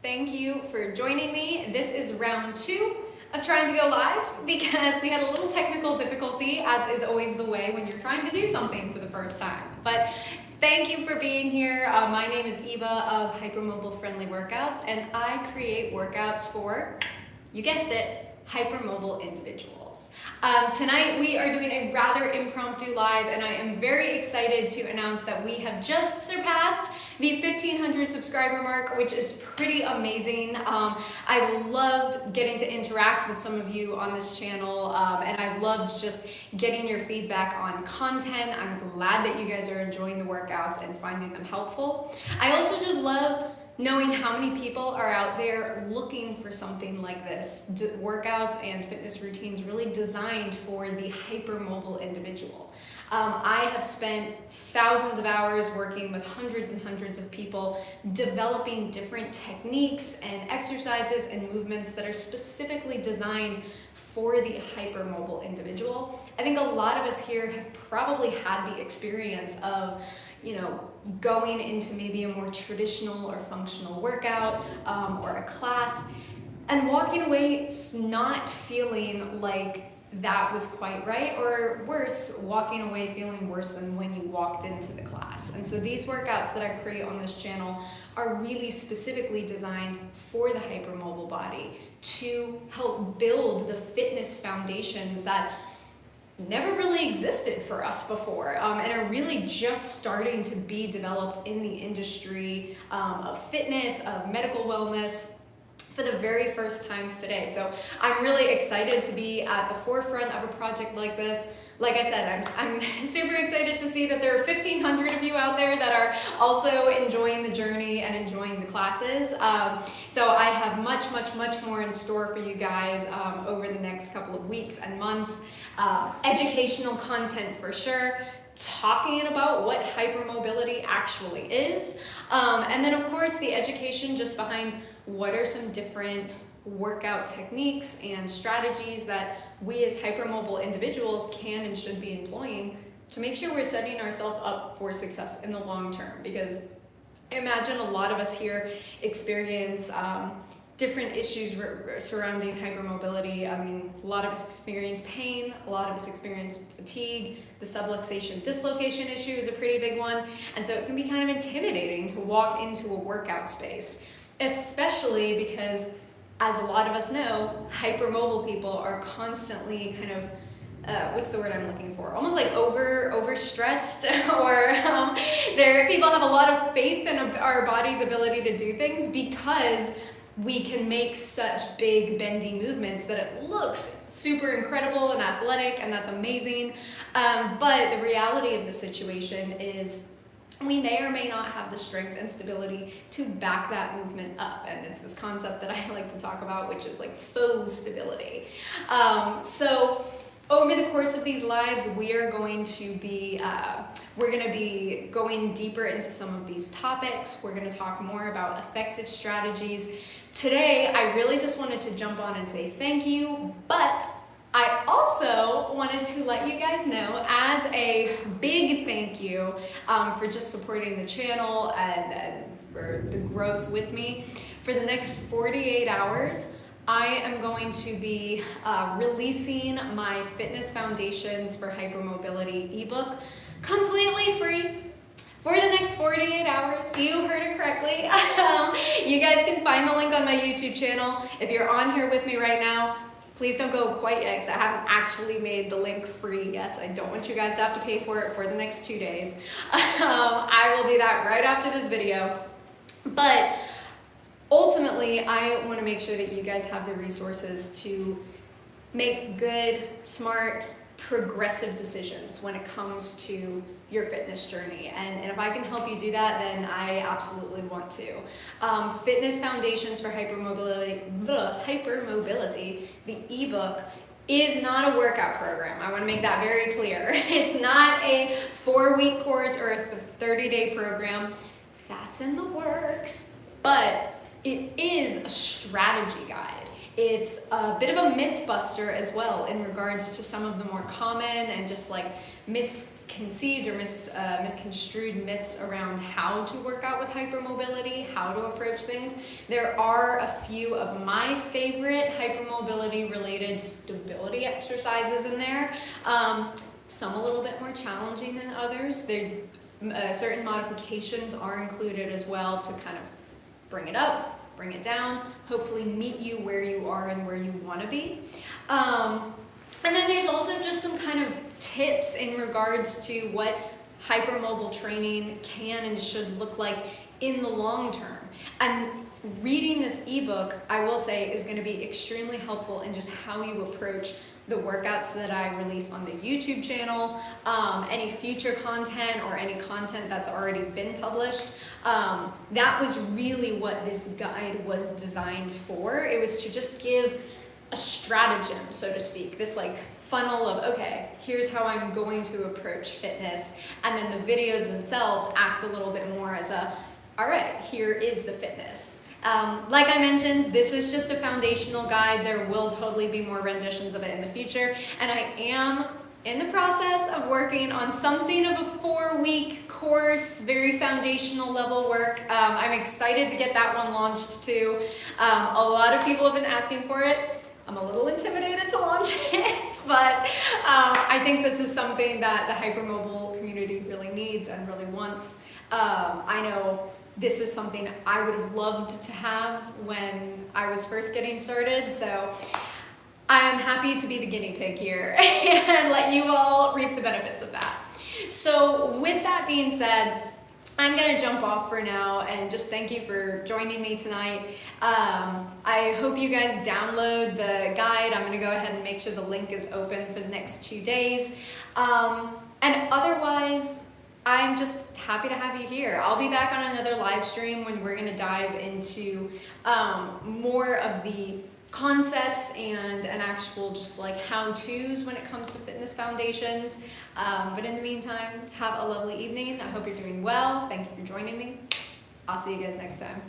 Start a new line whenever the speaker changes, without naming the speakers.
Thank you for joining me. This is round 2 of trying to go live because we had a little technical difficulty, as is always the way when you're trying to do something for the first time. But thank you for being here. My name is Eva of Hypermobile Friendly Workouts, and I create workouts for, you guessed it, hypermobile individuals. Tonight we are doing a rather impromptu live, and I am very excited to announce that we have just surpassed the 1,500 subscriber mark, which is pretty amazing. I've loved getting to interact with some of you on this channel, and I've loved just getting your feedback on content. I'm glad that you guys are enjoying the workouts and finding them helpful. I also just love knowing how many people are out there looking for something like this, workouts and fitness routines really designed for the hypermobile individual. I have spent thousands of hours working with hundreds and hundreds of people, developing different techniques and exercises and movements that are specifically designed for the hypermobile individual. I think a lot of us here have probably had the experience of going into maybe a more traditional or functional workout or a class and walking away not feeling like that was quite right, or worse, walking away feeling worse than when you walked into the class. And so these workouts that I create on this channel are really specifically designed for the hypermobile body to help build the fitness foundations that never really existed for us before, and are really just starting to be developed in the industry of fitness, of medical wellness, for the very first times today. So I'm really excited to be at the forefront of a project like this. Like I said, I'm super excited to see that there are 1,500 of you out there that are also enjoying the journey and enjoying the classes. So I have much more in store for you guys over the next couple of weeks and months. Educational content for sure, talking about what hypermobility actually is, and then of course the education just behind what are some different workout techniques and strategies that we as hypermobile individuals can and should be employing to make sure we're setting ourselves up for success in the long term. Because imagine a lot of us here experience different issues surrounding hypermobility. I mean, a lot of us experience pain, a lot of us experience fatigue, the subluxation dislocation issue is a pretty big one, and so it can be kind of intimidating to walk into a workout space, especially because, as a lot of us know, hypermobile people are constantly kind of what's the word I'm looking for? Almost like overstretched, or people have a lot of faith in our body's ability to do things because we can make such big bendy movements that it looks super incredible and athletic, and that's amazing. But the reality of the situation is we may or may not have the strength and stability to back that movement up. And it's this concept that I like to talk about, which is like faux stability. So over the course of these lives, we're going to be going deeper into some of these topics. We're going to talk more about effective strategies. Today, I really just wanted to jump on and say thank you, but I also wanted to let you guys know, as a big thank you for just supporting the channel and for the growth with me, for the next 48 hours, I am going to be releasing my Fitness Foundations for Hypermobility ebook completely free for the next 48 hours. You heard it correctly. You guys can find the link on my YouTube channel. If you're on here with me right now, please don't go quite yet, because I haven't actually made the link free yet. I don't want you guys to have to pay for it for the next 2 days. I will do that right after this video. But ultimately, I want to make sure that you guys have the resources to make good, smart, progressive decisions when it comes to your fitness journey. And if I can help you do that, then I absolutely want to. Fitness Foundations for Hypermobility, the ebook, is not a workout program. I want to make that very clear. It's not a 4-week course or a 30-day program. That's in the works, but it is a strategy guide. It's a bit of a myth buster as well in regards to some of the more common and just like misconceived or misconstrued myths around how to work out with hypermobility, how to approach things. There are a few of my favorite hypermobility related stability exercises in there. Some a little bit more challenging than others. Certain modifications are included as well to kind of bring it up, bring it down, hopefully meet you where you are and where you want to be. And then there's also just some kind of tips in regards to what hypermobile training can and should look like in the long term. And reading this ebook, I will say, is going to be extremely helpful in just how you approach the workouts that I release on the YouTube channel, any future content or any content that's already been published. That was really what this guide was designed for. It was to just give a stratagem, so to speak, this like funnel of, okay, here's how I'm going to approach fitness, and then the videos themselves act a little bit more as a, all right, here is the fitness. Like I mentioned, this is just a foundational guide. There will totally be more renditions of it in the future, and I am in the process of working on something of a 4-week course, very foundational level work. I'm excited to get that one launched too. A lot of people have been asking for it. I'm a little intimidated to launch it, but I think this is something that the hypermobile community really needs and really wants. I know this is something I would have loved to have when I was first getting started, so I am happy to be the guinea pig here and let you all reap the benefits of that. So with that being said, I'm going to jump off for now and just thank you for joining me tonight. I hope you guys download the guide. I'm going to go ahead and make sure the link is open for the next 2 days. And otherwise, I'm just happy to have you here. I'll be back on another live stream when we're going to dive into more of the concepts and an actual just like how-tos when it comes to fitness foundations. But in the meantime, have a lovely evening. I hope you're doing well. Thank you for joining me. I'll see you guys next time.